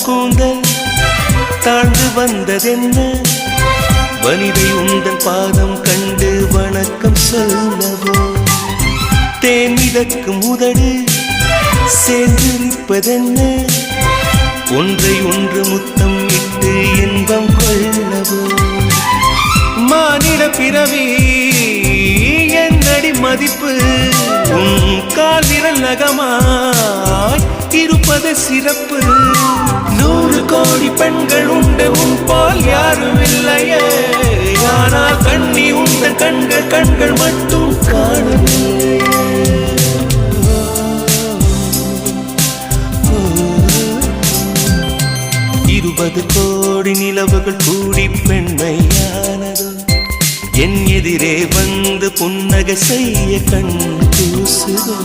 கூந்தல் தாழ்ந்து வந்ததென்ன வனிதை உந்தன் பாதம் கண்டு வணக்கம் சொல்லவோ தேன் மிதக்கும் உதடு சேர்ந்திருப்பதென்ன ஒன்றை ஒன்று முத்தம் இட்டு இன்பம் கொள்ளவோ மானிட பிறவி என்னடி மதிப்பு உன் கால் விரல் நகமாய் இருப்பது சிறப்பு 100 கோடி பெண்கள் உண்டு உன் போல் யாரும் இல்லையே ஆனால் கண்ணி உந்த கண்கள் மட்டும் காணவில்லை 20 கோடி நிலவுகள் கூடி பெண்மையானதோ என் எதிரே வந்து புன்னகை செய்ய கண் கூசுதோ